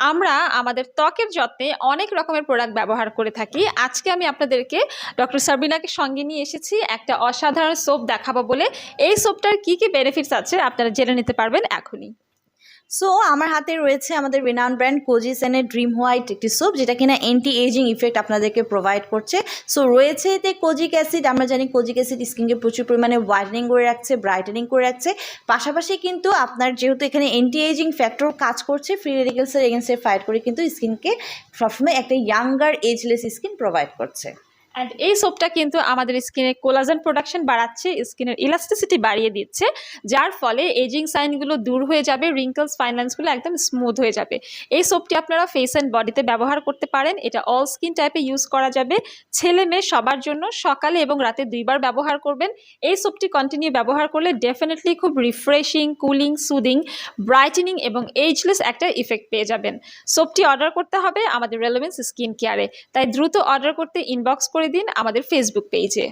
আমরা আমাদের ত্বকের যত্নে অনেক রকমের প্রোডাক্ট ব্যবহার করে থাকি। আজকে আমি আপনাদেরকে ডক্টর সাবিনাকে সঙ্গে নিয়ে এসেছি একটা অসাধারণ সোপ দেখাবো বলে। এই সোপটার কি কি বেনিফিটস আছে আপনারা জেনে নিতে পারবেন এখনই। সো আমার হাতে রয়েছে আমাদের রিনাউন্ড ব্র্যান্ড কোজিসেনের ড্রিম হোয়াইট একটি সোপ, যেটা কিনা অ্যান্টি এজিং ইফেক্ট আপনাদেরকে প্রোভাইড করছে। সো রয়েছে এতে কোজিক অ্যাসিড। আমরা জানি কোজিক অ্যাসিড স্কিনকে প্রচুর পরিমাণে হোয়াইটেনিং করে রাখছে, ব্রাইটেনিং করে রাখছে। পাশাপাশি কিন্তু আপনার যেহেতু এখানে অ্যান্টি এজিং ফ্যাক্টর কাজ করছে, ফ্রি রেডিকেলসের এগেনস্টে ফাইট করে কিন্তু স্কিনকে সবসময় একটা ইয়াঙ্গার এজলেস স্কিন প্রোভাইড করছে। অ্যান্ড এই সোপটা কিন্তু আমাদের স্কিনের কোলাজেন প্রোডাকশন বাড়াচ্ছে, স্কিনের ইলাস্টিসিটি বাড়িয়ে দিচ্ছে, যার ফলে এজিং সাইনগুলো দূর হয়ে যাবে, রিঙ্কলস ফাইন্যান্সগুলো একদম স্মুথ হয়ে যাবে। এই সোপটি আপনারা ফেস অ্যান্ড বডিতে ব্যবহার করতে পারেন। এটা অল স্কিন টাইপে ইউজ করা যাবে, ছেলে মেয়ে সবার জন্য। সকালে এবং রাতে 2 বার ব্যবহার করবেন। এই সোপটি কন্টিনিউ ব্যবহার করলে ডেফিনেটলি খুব রিফ্রেশিং, কুলিং, সুদিং, ব্রাইটেনিং এবং এজলেস একটা ইফেক্ট পেয়ে যাবেন। সোপটি অর্ডার করতে হবে আমাদের রেলেভেন্স স্কিন কেয়ারে, তাই দ্রুত অর্ডার করতে ইনবক্স করে দিন আমাদের ফেসবুক পেজে।